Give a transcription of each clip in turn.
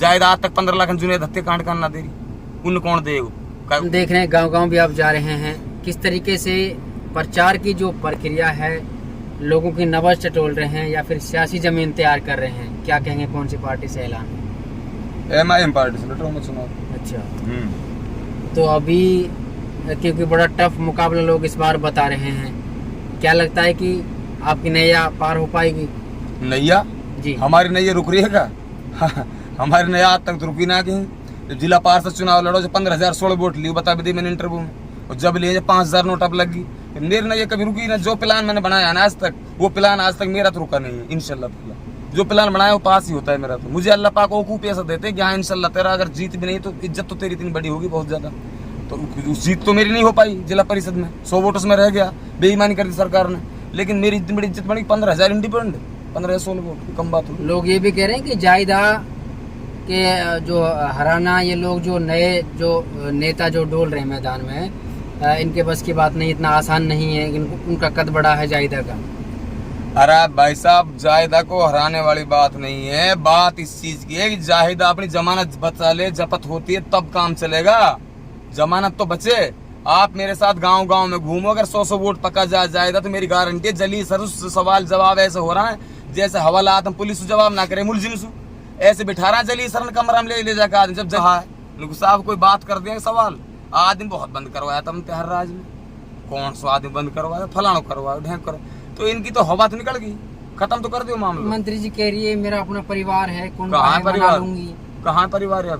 जायदाद तक 15 लाख जुनेद हत्याकांड करना दे रही, उन कौन दे? हम देख रहे हैं गांव-गांव भी आप जा रहे हैं, किस तरीके से प्रचार की जो प्रक्रिया है लोगों की नब्ज टटोल रहे हैं या फिर सियासी जमीन तैयार कर रहे हैं। क्या कहेंगे, कौन सी पार्टी से ऐलान है? MIM पार्टी से लड़ रहा हूं मैं चुनाव। अच्छा, तो अभी क्योंकि बड़ा टफ मुकाबला लोग इस बार बता रहे हैं, क्या लगता है कि आपकी नैया पार हो पाएगी? नैया जी, हमारी नैया रुक रही है क्या? हमारी नैया आज तक रुकी ना कहीं। जिला पार्षद चुनाव लड़ो जो 15,016 वोट ली, बता भी दी मैंने इंटरव्यू में, और जब लिए 5,000 नोट अब लगी। मेरी नैया कभी रुकी ना। जो प्लान मैंने बनाया ना आज तक, वो प्लान आज तक मेरा तो रुका नहीं है। इंशाल्लाह जो प्लान बनाया वो पास ही होता है मेरा। तो मुझे अल्लाह पाक को पैसा देते हैं कि हाँ इंशाल्लाह तेरा अगर जीत भी नहीं तो इज्जत तो तेरी इतनी बड़ी होगी बहुत ज्यादा। तो उस जीत तो मेरी नहीं हो पाई जिला परिषद में, 100 वोटों में रह गया, बेईमानी कर दी सरकार ने। लेकिन मेरी इतनी बड़ी इज्जत बनी 15,000 इंडिपेंडेंट, 15,016 वोट, कम बात हो। लोग ये भी कह रहे हैं कि जायदा के जो हराना, ये लोग जो नए जो नेता जो डोल रहे हैं मैदान में, इनके बस की बात नहीं, इतना आसान नहीं है। उनका कद बड़ा है जायदा का। अरे भाई साहब, जायदा को हराने वाली बात नहीं है। बात इस चीज की है कि जाहिदा अपनी जमानत बचा ले, जब्त होती है तब काम चलेगा। जमानत तो बचे। आप मेरे साथ गांव गांव में घूमो, अगर 100 वोट पका जाएगा तो मेरी गारंटी है जली सर सवाल जवाब ऐसे हो रहा है जैसे हवालात में पुलिस जवाब ना करे मुलजिम सु ऐसे बिठा रहा है जली सर कमरा में ले जाकर आदमी। जब जहाँ साहब कोई बात कर देंगे सवाल, आदमी बहुत बंद करवाया था तिहाड़ राज में, कौन सा आदमी बंद करवाया, फलाना करवाया, ढेंक करो, तो इनकी तो हवा तो निकल गई, खत्म तो कर दो मामला। मंत्री जी कह रही है मेरा अपना परिवार है, कौन कहाँ परिवार? लूंगी। कहाँ परिवार है?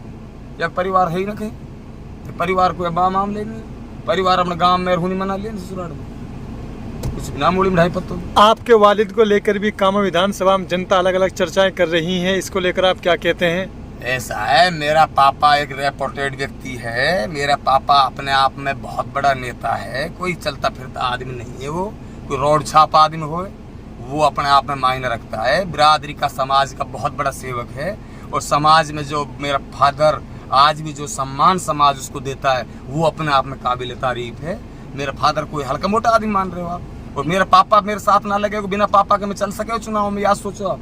या परिवार है ही ना कहीं। परिवार को मामले नहीं, परिवार अपने गांव में रहूनी मना लिया ससुराल में, कुछ ना मूड़ी ढाई पत्तों। आपके वालिद को लेकर भी कामा विधानसभा में जनता अलग अलग चर्चाएं कर रही है, इसको लेकर आप क्या कहते हैं? ऐसा है, मेरा पापा एक रेपुटेड व्यक्ति है। मेरा पापा अपने आप में बहुत बड़ा नेता है, कोई चलता फिरता आदमी नहीं है वो, कोई रोड छाप आदमी हो, वो अपने आप में मायने रखता है। बिरादरी का, समाज का बहुत बड़ा सेवक है, और समाज में जो मेरा फादर आज भी जो सम्मान समाज उसको देता है वो अपने आप में काबिल तारीफ है। मेरा फादर कोई हल्का मोटा आदमी मान रहे हो आप? और मेरा पापा मेरे साथ ना लगे, बिना पापा के मैं चल सके चुनाव में, याद सोचो आप।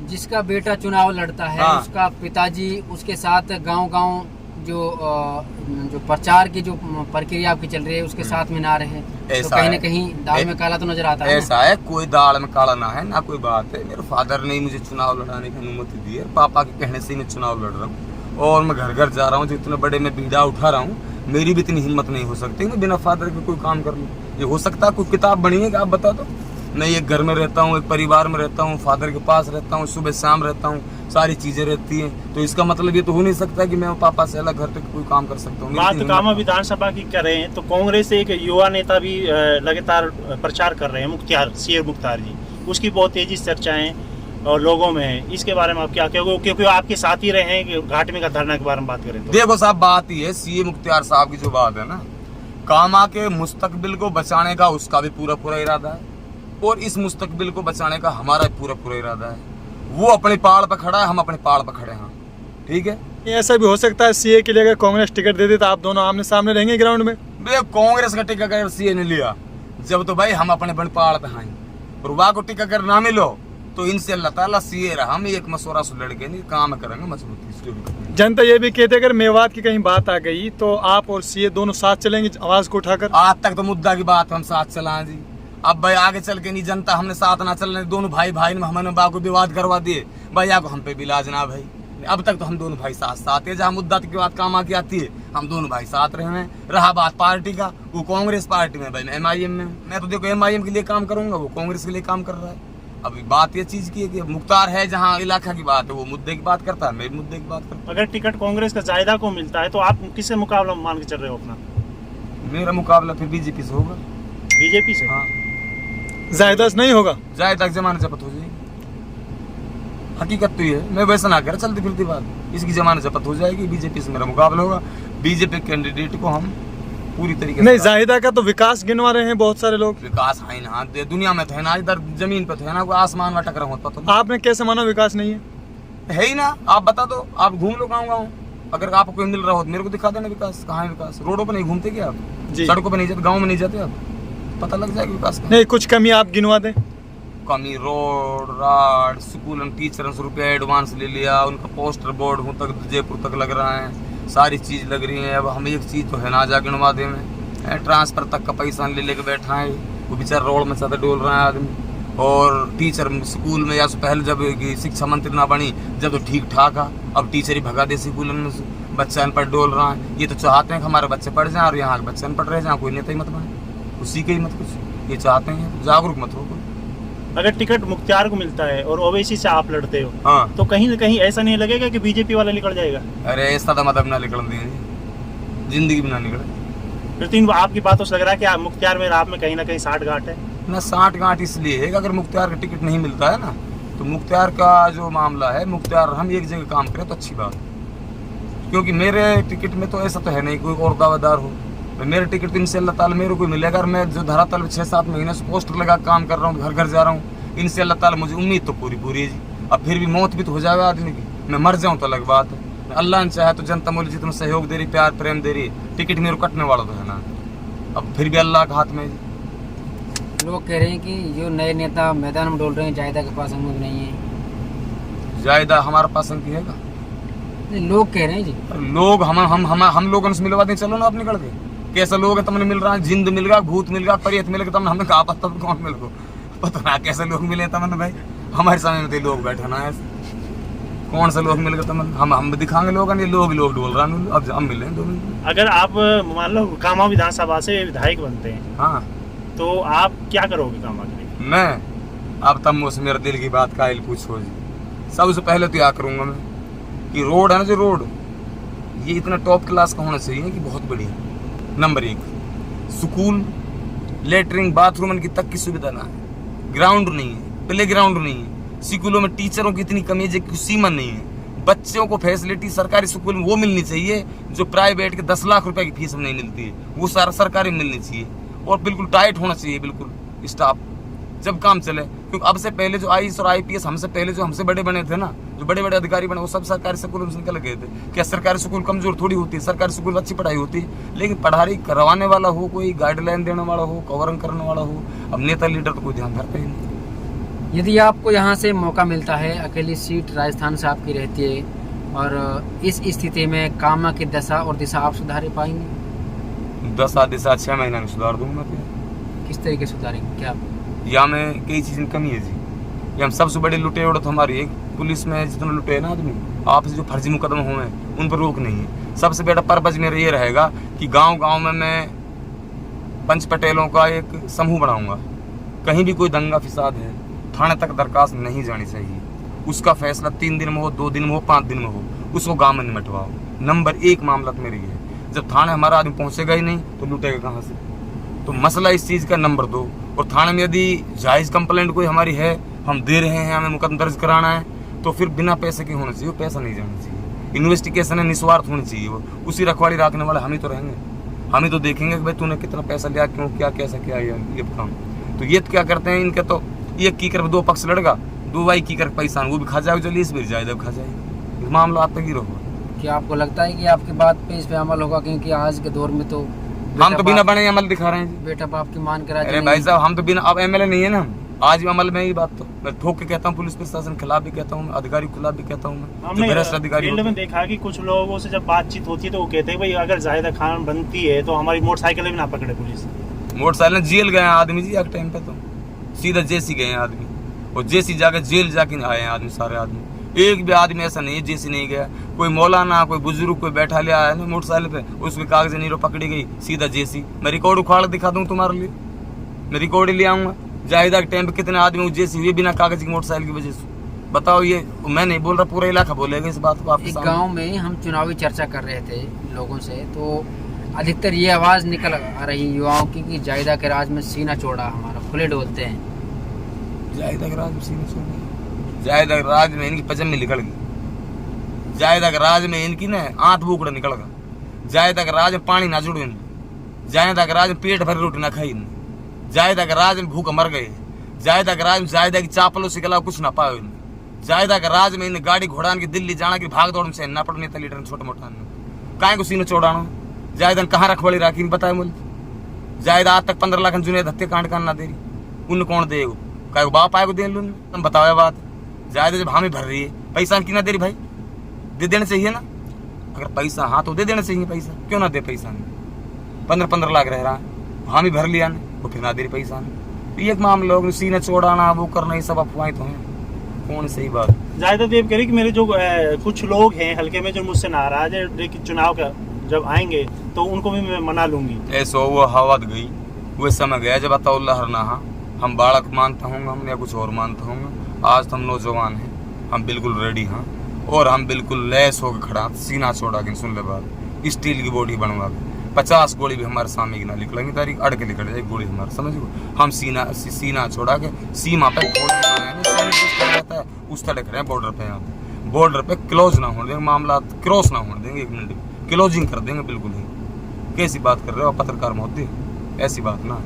जिसका बेटा चुनाव लड़ता है, हाँ। उसका पिताजी उसके साथ गांव-गांव जो प्रचार की जो प्रक्रिया आपकी चल रही है उसके साथ में ना रहे, तो कहीं न कहीं दाल में काला तो नजर आता है। ऐसा है, कोई दाल में काला ना है ना कोई बात है। मेरे फादर ने मुझे चुनाव लड़ाने की अनुमति दी है, पापा के कहने से ही मैं चुनाव लड़ रहा हूँ, और मैं घर घर जा रहा हूँ। जो इतने बड़े मैं बीड़ा उठा रहा हूँ, मेरी भी इतनी हिम्मत नहीं हो सकती मैं बिना फादर के कोई काम कर लूँ। ये हो सकता है कोई किताब बनी है कि आप बता दो। मैं एक घर में रहता हूँ, एक परिवार में रहता हूँ, फादर के पास रहता हूँ, सुबह शाम रहता हूँ, सारी चीजें रहती हैं, तो इसका मतलब ये तो हो नहीं सकता कि मैं पापा से अलग घर पे कोई काम कर सकता हूँ। बात कामा विधानसभा की कर रहे हैं तो कांग्रेस से एक युवा नेता भी लगातार प्रचार कर रहे हैं, मुख्तार सीए मुख्तार जी, उसकी बहुत तेजी से चर्चाएं और लोगों में है। इसके बारे में आप क्या कहोगे, क्योंकि आपके साथ ही रहे हैं घाट में का धरना के बारे में बात करें तो? देखो साहब, बात ही है सीए मुख्तार साहब की जो बात है ना, कामा के मुस्तकबिल को बचाने का उसका भी पूरा पूरा इरादा है, और इस मुस्तकबिल को बचाने का हमारा पूरा पूरा इरादा है। वो अपने पहाड़ पर खड़ा है, हम अपने पहाड़ पर खड़े हैं, ठीक है। ऐसा भी हो सकता है सीए के लिए अगर कांग्रेस टिकट दे दे तो आप दोनों आमने सामने रहेंगे ग्राउंड में? कांग्रेस का टिकट अगर सीए ने लिया जब, तो भाई हम अपने बन पहाड़ पे हैं, और वहाँ को टिकट अगर ना मिलो तो इनसे अल्लाह ताला सीए रहा, हम एक मशवरा से लड़के नहीं काम करेंगे मजबूती। जनता ये भी कहते अगर मेवात की कहीं बात आ गई तो आप और सीए दोनों साथ चलेंगे आवाज को उठाकर? आज तक तो मुद्दा की बात हम साथ चलाएं जी, अब भाई आगे चल के नहीं जनता हमने साथ ना चलने, दोनों भाई भाई में हमने बाको विवाद करवा दिए, भैया को हम पे भी इलाज ना भाई। अब तक तो हम दोनों भाई साथ है, जहाँ मुद्दा की बात काम आती आती है हम दोनों भाई साथ रहे हैं। रहा बात पार्टी का, वो कांग्रेस पार्टी में, भाई मैं MIM में, मैं तो देखो MIM के लिए काम करूंगा, वो कांग्रेस के लिए काम कर रहा है। अभी बात ये चीज की है कि मुख्तार है जहाँ इलाका की बात है वो मुद्दे की बात करता है, मैं मुद्दे की बात करता हूँ। अगर टिकट कांग्रेस का जायदा को मिलता है तो आप किससे मुकाबला मान के चल रहे हो अपना? मेरा मुकाबला फिर बीजेपी से होगा। बीजेपी से? हाँ, जायदा से नहीं होगा, जायदा जमाने जब्त हो जाएगी, हकीकत तो ये है। मैं वैसा ना कर चलती फिरती बात, इसकी जमाने जब्त हो जाएगी, बीजेपी से मेरा मुकाबला होगा। बीजेपी कैंडिडेट को हम पूरी तरीके से नहीं जाहिदा का तो विकास गिनवा रहे हैं बहुत सारे लोग। विकास है ना, दुनिया में तो है ना, इधर जमीन पे तो है ना, कोई आसमान में टकरा होता तो आपने कैसे माना विकास नहीं है ही ना। आप बता दो, आप घूम लो गाँव, अगर आपको कोई मिल रहा हो तो मेरे को दिखा देना विकास कहाँ है। विकास रोडों पर नहीं घूमते क्या आप? जी। सड़कों पर नहीं जाते, गाँव में नहीं जाते आप, पता लग जाएगा विकास का। नहीं, कुछ कमी आप गिनवा दें। कमी रोड राड स्कूल में टीचर से रुपया एडवांस ले लिया, उनका पोस्टर बोर्ड हूँ तक जयपुर तक लग रहा है, सारी चीज़ लग रही है। अब हम एक चीज़ तो है ना जा गिनवादे में ट्रांसफ़र तक का पैसा ले लेके बैठा है, वो बेचारा रोड में ज़्यादा डोल रहा है आदमी। और टीचर स्कूल में या से पहले जब शिक्षा मंत्री ना बनी जब तो ठीक ठाक है, अब टीचर ही भगा दे स्कूल में से, बच्चा अनपढ़ डोल रहा है। ये तो चाहते हैं कि हमारे बच्चे पढ़ जाएं और यहाँ के बच्चे अनपढ़ रह जाएं, कोई नेता ही मत बने, उसी के ही मत कुछ ये चाहते हैं, जागरूक मत हो। अगर टिकट मुख्तियार को मिलता है और ओवैसी से आप लड़ते हो, हाँ, तो कहीं ना कहीं ऐसा नहीं लगेगा कि बीजेपी वाला निकल जाएगा? अरे ऐसा तो मतलब ना निकल दें, जिंदगी में ना निकले। फिर तो आपकी बातों से लग रहा है कि आप मुख्तियार में आप में कहीं ना कहीं साठ-गांठ है ना। 60 गांठ इसलिए है कि अगर मुख्तियार का टिकट नहीं मिलता है ना, तो मुख्तियार का जो मामला है, मुख्तियार हम एक जगह काम करें तो अच्छी बात है। क्योंकि मेरे टिकट में तो ऐसा तो है नहीं कोई और दावेदार हो, मेरे टिकट तो इनसे अल्लाह ताला मेरे को मिलेगा। और मैं जो धरातल 6-7 महीने से पोस्टर लगा काम कर रहा हूँ, घर घर जा रहा हूँ, इनसे अल्लाह ताला मुझे उम्मीद तो पूरी है जी। अब फिर भी मौत भी तो हो जाए आदमी की, मैं मर जाऊँ तो अलग बात है। अल्लाह ने चाहे तो जनता मुझे जितना सहयोग दे रही, प्यार प्रेम दे रही, टिकट मेरे को कटने वाला तो है ना, अब फिर भी अल्लाह के हाथ में जी। लोग कह रहे हैं कि जो नए नेता मैदान में डोल रहे हैं जायदा के पास अमूद नहीं है। जायदा हमारे पास की है का? लोग कह रहे हैं जी, लोग हम लोगों से मिलवा दें, चलो ना आप निकल के। कैसे लोग है तुमने मिल रहा है, जिंद मिल गया, भूत मिल गया, परियत मिल गया, तुमने हमने कहा पता कौन मिल गो पता ना कैसे लोग मिले तुमने भाई, हमारे समय में तो लोग बैठे ना ऐसे, कौन से लोग मिल गए तुमने, हम दिखाएंगे लोगों ने, लोग डोल रहा है। अब हम मिले 2 मिनट। अगर आप मान लो कामा विधानसभा से विधायक बनते हैं, हाँ, तो आप क्या करोगे कामा के लिए? मैं अब तब मुझसे मेरे दिल की बात कायल पूछो जी। सबसे पहले तो क्या करूँगा मैं कि रोड है ना, जो रोड ये इतना टॉप क्लास का होना चाहिए कि बहुत बढ़िया। नंबर 1 स्कूल, लेटरिन बाथरूम की तक की सुविधा ना है, ग्राउंड नहीं है, प्ले ग्राउंड नहीं है, स्कूलों में टीचरों की इतनी कमी है कि सीमा नहीं है। बच्चों को फैसिलिटी सरकारी स्कूल में वो मिलनी चाहिए जो प्राइवेट के 10 लाख रुपए की फीस में नहीं मिलती है, वो सारा सरकारी में मिलनी चाहिए। और बिल्कुल टाइट होना चाहिए बिल्कुल स्टाफ, जब काम चले। क्योंकि अब से पहले जो आईएएस और आईपीएस हमसे पहले जो हमसे बड़े बने थे ना, जो बड़े बड़े अधिकारी बने, वो सब सरकारी स्कूलों से निकल गए थे। क्या सरकारी स्कूल कमजोर थोड़ी होती है? सरकारी स्कूल अच्छी पढ़ाई होती है, लेकिन पढ़ाई करवाने वाला हो, कोई गाइडलाइन देने वाला हो, कवरिंग करने वाला हो, अब नेता लीडर तो कोई ध्यान रखता ही नहीं। यदि आपको यहाँ से मौका मिलता है, अकेली सीट राजस्थान से आपकी रहती है, और इस स्थिति में कामा की दशा और दिशा आप सुधार पाएंगे? दशा दिशा 6 महीने में सुधार दूंगा मैं। किस तरीके से सुधारेंगे? क्या या में कई चीज़ की कमी है जी, या हम सबसे बड़े लुटे उड़े तो हमारी एक पुलिस में जितने लुटे है ना आदमी, आपसे जो फर्जी मुकदमे हुए हैं उन पर रोक नहीं है। सबसे बड़ा पर्पज मेरा ये रहेगा कि गांव-गांव में मैं पंच पटेलों का एक समूह बनाऊंगा। कहीं भी कोई दंगा फिसाद है, थाने तक दरखास्त नहीं जानी चाहिए, उसका फैसला 3 दिन में हो, 2 दिन में हो, 5 दिन में हो, उसको गाँव में निमटवाओ। नंबर 1 मामला तो मेरी है। जब थाने हमारा आदमी पहुँचेगा ही नहीं तो लूटेगा कहाँ से? तो मसला इस चीज़ का। नंबर 2, और थाने में यदि जायज़ कंप्लेंट कोई हमारी है, हम दे रहे हैं, हमें मुकदमा दर्ज कराना है, तो फिर बिना पैसे के होना चाहिए, वो पैसा नहीं जाना चाहिए। इन्वेस्टिगेशन है, निस्वार्थ होनी चाहिए, वो उसी रखवाली रखने वाले हम ही तो रहेंगे, हम ही तो देखेंगे कि भाई तूने कितना पैसा लिया, क्यों, क्या, कैसा किया ये काम। तो ये क्या करते हैं इनके, तो एक की कर 2 पक्ष लड़गा, 2 भाई की कर पैसा वो भी खा जाएगा, चलिए इस भी जायदा खा जाएगी, मामला आप तक ही रहो। क्या आपको लगता है कि आपकी बात पे इस पे अमल होगा? क्योंकि आज के दौर में तो हम तो बिना बने अमल दिखा रहे हैं जी। बेटा बाप की मान करा। अरे भाई साहब, हम तो बिना, अब एमएलए नहीं है ना, आज भी अमल में ही बात, तो मैं ठोक के कहता हूँ, पुलिस प्रशासन के खिलाफ भी कहता हूँ, अधिकारी के खिलाफ भी कहता हूँ। हमने फील्ड में देखा कि कुछ लोगों से जब बातचीत होती है तो वो कहते हैं भाई अगर जायदा खान बनती है तो हमारी मोटरसाइकिल भी ना पकड़े पुलिस। मोटरसाइकिल जेल गए आदमी जी एक टाइम पे, तो सीधा जेसी गए आदमी, और जेसी जाके जेल जाके आए हैं आदमी, सारे आदमी। एक भी आदमी ऐसा नहीं है जेसी नहीं गया। कोई मौलाना, कोई बुजुर्ग, कोई बैठा लिया है ना मोटरसाइकिल पे, उसके कागज नहीं पकड़ी गई, सीधा जेसी। मैं रिकॉर्ड उखाड़ दिखा दूँ तुम्हारे लिए, मैं रिकॉर्ड ही ले आऊँगा। जाहिदा के टाइम पे कितने आदमी जेसी हुए बिना कागज की मोटरसाइकिल की वजह से, बताओ। ये मैं नहीं बोल रहा, पूरा इलाका बोलेगा इस बात को आपके सामने। गाँव में हम चुनावी चर्चा कर रहे थे लोगों से, तो अधिकतर ये आवाज़ निकल आ रही युवाओं की कि जायदा के राज में सीना चौड़ा हमारा, खुले डोलते हैं। जायदा के राज में सीना चौड़ा, जायदा के राज में इनकी पजम में निकल गई, जायदा के राज में इनकी ना 8 बुकड़ा निकल गया, जायदा के राज में पानी ना जुड़े, जायदा के राज में पेट भर रोटी ना खाई, जायदा के राज में भूख मर गए, जायदा के राज में जायदा की चापलों से अलावा कुछ ना पाए, जायदा के राज में इन गाड़ी घोड़ान की दिल्ली जाना की भाग दौड़ से ना पड़ नेता लीडर छोटे मोटा काहे को सीना चौड़ाना। जायदा कहाँ रखवाली राखी बताए मुझे, जायदा आज तक 15 लाख जुनेद हत्याकांड करना दे रही, उन कौन दे, काय बाप आए को दे लूँ तुम बताओ ये बात ज्यादा जब हामी भर रही है पैसा की ना दे रही भाई दे देना चाहिए ना अगर पैसा हाँ तो दे देना चाहिए पैसा क्यों ना दे पैसा नहीं 15-15 लाख रह रहा हामी भर लिया ना वो फिर ना दे रही पैसा नहीं एक मामला लोग सीना चौड़ाना वो करना ये सब अफवाहें तो हैं कौन सही बात ज्यादा देव करी कि मेरे जो कुछ लोग हैं हल्के में जो मुझसे नाराज है कि चुनाव का जब आएंगे तो उनको भी मैं मना लूंगी ऐसा वो हवा गई वो समय गया जब अतउल्ला हरना हम बालक मानता हूँ हम या कुछ और मानता हूँ आज तो हम नौजवान हैं हम बिल्कुल रेडी हैं और हम बिल्कुल लैस होकर खड़ा सीना छोड़ा के सुन ले बात स्टील की बॉडी बनवा के 50 गोली भी हमारे सामने की ना निकलेंगी तारीख अड़ के निकल जाए गोली हमारे समझ हम सीना छोड़ा के सीमा पे रहता है उस तरह खड़े हैं बॉर्डर पे यहाँ पे बॉर्डर पे क्लोज ना होने देंगे मामला क्रॉस ना होने देंगे 1 मिनट क्लोजिंग कर देंगे बिल्कुल ही कैसी बात कर रहे हो पत्रकार महोदय ऐसी बात ना